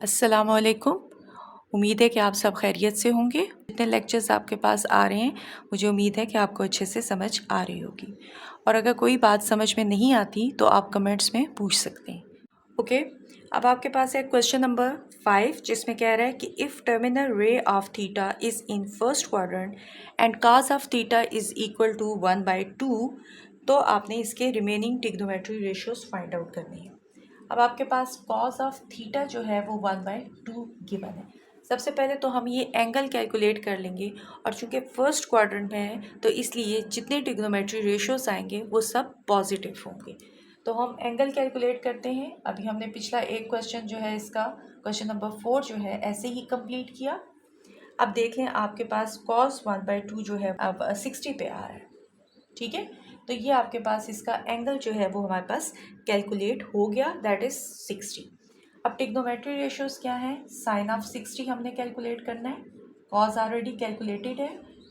अस्सलामुअलैकुम। उम्मीद है कि आप सब खैरियत से होंगे। जितने लेक्चर्स आपके पास आ रहे हैं मुझे उम्मीद है कि आपको अच्छे से समझ आ रही होगी, और अगर कोई बात समझ में नहीं आती तो आप कमेंट्स में पूछ सकते हैं। ओके, अब आपके पास है क्वेश्चन नंबर 5, जिसमें कह रहा है कि if terminal ray of theta is in first quadrant and cos of theta is equal to 1/2, तो आपने इसके remaining trigonometry ratios find out करने हैं। अब आपके पास कॉस ऑफ थीटा जो है वो 1/2 गिवन है। सबसे पहले तो हम ये एंगल कैलकुलेट कर लेंगे, और चूंकि फर्स्ट क्वाड्रेंट में है तो इसलिए जितने ट्रिग्नोमेट्री रेशियोज आएंगे वो सब पॉजिटिव होंगे। तो हम एंगल कैलकुलेट करते हैं। अभी हमने पिछला एक क्वेश्चन जो है इसका क्वेश्चन नंबर 4 जो है ऐसे ही कंप्लीट किया। अब देख लें आपके पास कॉस 1/2 जो है अब 60 पे आ रहा है। ठीक है, तो ये आपके पास इसका एंगल जो है वो हमारे पास कैलकुलेट हो गया, दैट इज 60। अब ट्रिग्नोमेट्री रेशियोज क्या है? साइन ऑफ 60 हमने कैलकुलेट करना है, कॉस ऑलरेडी कैलकुलेटेड है,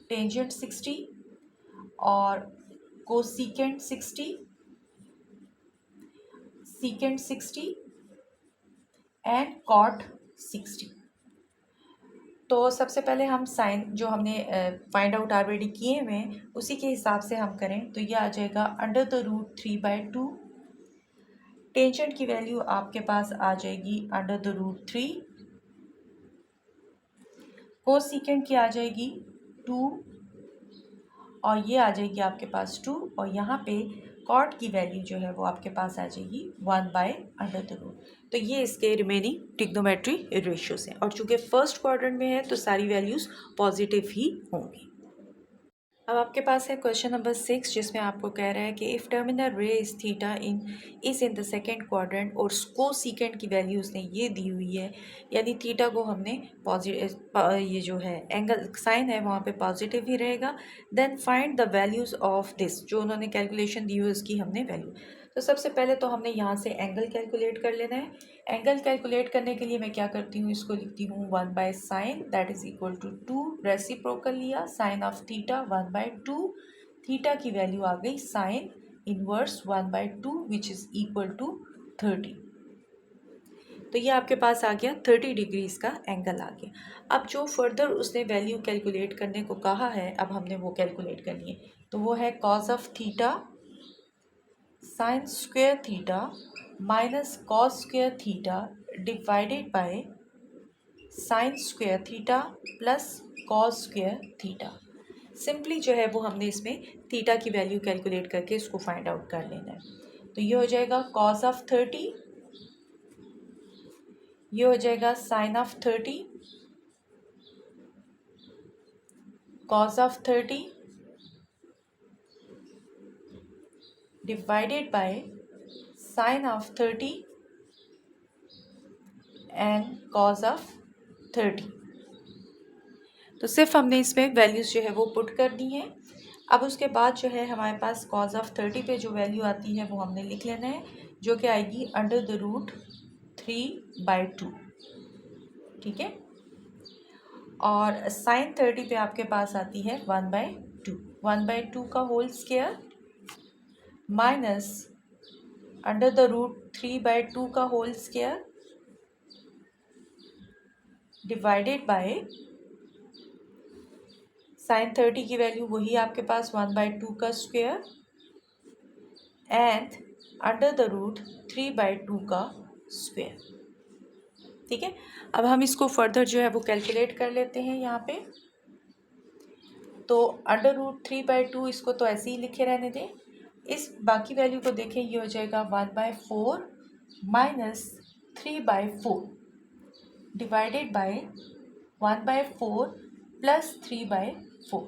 टेंजेंट 60 और कोसिकेंट 60, सीकेंट 60 एंड कॉट 60। तो सबसे पहले हम साइन जो हमने फाइंड आउट ऑलरेडी किए हुए हैं उसी के हिसाब से हम करें तो ये आ जाएगा √3/2। टेंजेंट की वैल्यू आपके पास आ जाएगी √3। कोसिकेंट की आ जाएगी 2 और ये आ जाएगी आपके पास 2, और यहाँ पे कॉट की वैल्यू जो है वो आपके पास आ जाएगी 1/√। तो ये इसके रिमेनिंग ट्रिग्नोमेट्री रेशियोज हैं, और चूंकि फर्स्ट क्वाड्रेंट में है तो सारी वैल्यूज़ पॉजिटिव ही होंगी। अब आपके पास है क्वेश्चन नंबर 6, जिसमें आपको कह रहा है कि इफ़ टर्मिनल रे is theta in the second quadrant और को सीकेंड की वैल्यू उसने ये दी हुई है, यानी थीटा को हमने पॉजिटिव, ये जो है एंगल साइन है वहाँ पे पॉजिटिव ही रहेगा। Then find the values of this, जो उन्होंने कैलकुलेशन दी हुई उसकी हमने वैल्यू। तो सबसे पहले तो हमने यहाँ से एंगल कैलकुलेट कर लेना है। एंगल कैलकुलेट करने के लिए मैं क्या करती हूँ, इसको लिखती हूँ 1/sin that is equal to 2, reciprocal लिया, साइन ऑफ थीटा 1/2, थीटा की वैल्यू आ गई sine inverse 1/2 which is equal to 30। तो ये आपके पास आ गया 30 डिग्रीज का एंगल आ गया। अब जो फर्दर उसने वैल्यू कैलकुलेट करने को कहा है अब हमने वो कैलकुलेट करनी है, तो वो है cos of theta sine square theta minus cos square theta divided by sine square theta plus cos square theta. Simply जो है वो हमने इसमें थीटा की वैल्यू कैलकुलेट करके इसको फाइंड आउट कर लेना है। तो ये हो जाएगा कॉस ऑफ 30, ये हो जाएगा sine of 30, cos of 30 divided by sine of 30 and cos of 30। तो सिर्फ हमने इसमें वैल्यूज़ जो है वो पुट कर दी हैं। अब उसके बाद जो है हमारे पास कॉस ऑफ 30 पे जो वैल्यू आती है वो हमने लिख लेना है, जो कि आएगी √3/2। ठीक है, और साइन 30 पे आपके पास आती है 1/2, 1/2 का होल स्क्वायर माइनस √3/2 का whole square divided by sine 30 की वैल्यू वही आपके पास 1/2 का स्क्वायर एंड √3/2 का स्क्वायर। ठीक है, अब हम इसको फर्दर जो है वो कैलकुलेट कर लेते हैं यहाँ पे। तो √3/2 इसको तो ऐसे ही लिखे रहने दें। इस बाकी वैल्यू को देखें, ये हो जाएगा 1/4 माइनस 3/4 डिवाइडेड बाय 1/4 प्लस 3/4।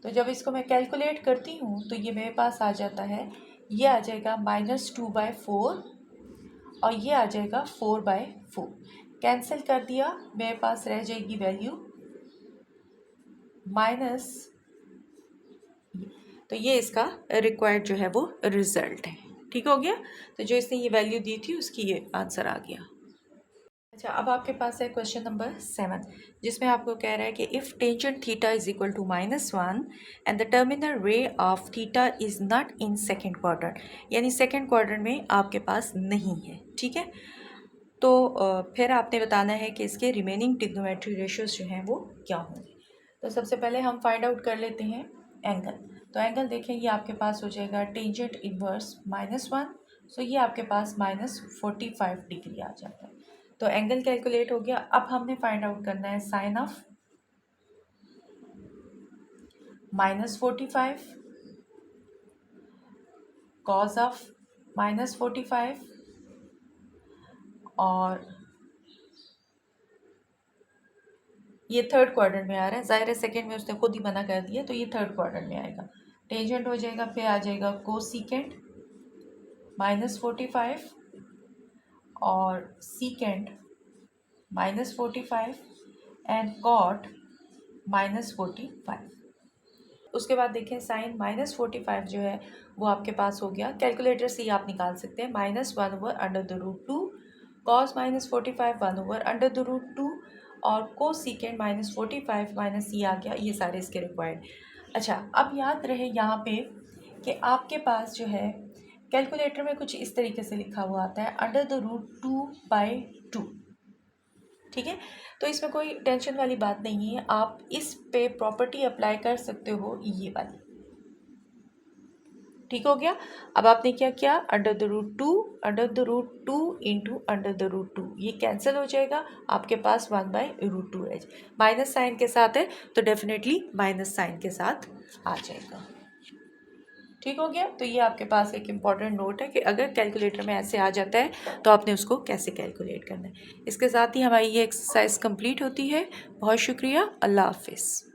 तो जब इसको मैं कैलकुलेट करती हूँ तो ये मेरे पास आ जाता है, ये आ जाएगा -2/4 और ये आ जाएगा 4/4। कैंसिल कर दिया, मेरे पास रह जाएगी वैल्यू माइनस, तो ये इसका रिक्वायर्ड जो है वो रिजल्ट है। ठीक हो गया, तो जो इसने ये वैल्यू दी थी उसकी ये आंसर आ गया। अच्छा, अब आपके पास है क्वेश्चन नंबर 7, जिसमें आपको कह रहा है कि if tangent theta is equal to -1 and the terminal ray of theta is not in second quadrant, यानी सेकेंड क्वाड्रेंट में आपके पास नहीं है। ठीक है, फिर आपने बताना है कि इसके रिमेनिंग ट्रिग्नोमेट्री रेशियोज जो हैं वो क्या होंगे। तो सबसे पहले हम फाइंड आउट कर लेते हैं एंगल। तो एंगल देखें, ये आपके पास हो जाएगा टेंजेंट इनवर्स -1, सो ये आपके पास -45 डिग्री आ जाता है। तो एंगल कैलकुलेट हो गया। अब हमने फाइंड आउट करना है साइन ऑफ -45, कॉज ऑफ -45 और ये थर्ड क्वाड्रेंट में आ रहा है। ज़ाहिर है सेकेंड में उसने खुद ही मना कर दिया, तो ये थर्ड क्वाड्रेंट में आएगा। टेंजेंट हो जाएगा, फिर आ जाएगा कोसीकेंट -45 और सीकेंट -45 एंड कॉट -45। उसके बाद देखें साइन -45 जो है वो आपके पास हो गया। कैलकुलेटर से ही आप निकाल सकते हैं, -1/√2, कॉस -45 1/√2 और कोसीकेंट -45 माइनस ये आ गया। ये सारे इसके रिक्वायर्ड। अच्छा, अब याद रहे यहाँ पे कि आपके पास जो है कैलकुलेटर में कुछ इस तरीके से लिखा हुआ आता है √2/2। ठीक है, तो इसमें कोई टेंशन वाली बात नहीं है, आप इस पे प्रॉपर्टी अप्लाई कर सकते हो, ये वाली। ठीक हो गया। अब आपने क्या किया, √2 इंटू √2, ये कैंसिल हो जाएगा, आपके पास 1/√2 है। माइनस साइन के साथ है तो डेफिनेटली माइनस साइन के साथ आ जाएगा। ठीक हो गया। तो ये आपके पास एक इम्पॉर्टेंट नोट है कि अगर कैलकुलेटर में ऐसे आ जाता है तो आपने उसको कैसे कैलकुलेट करना है। इसके साथ ही हमारी ये एक्सरसाइज कंप्लीट होती है। बहुत शुक्रिया। अल्लाह हाफिज़।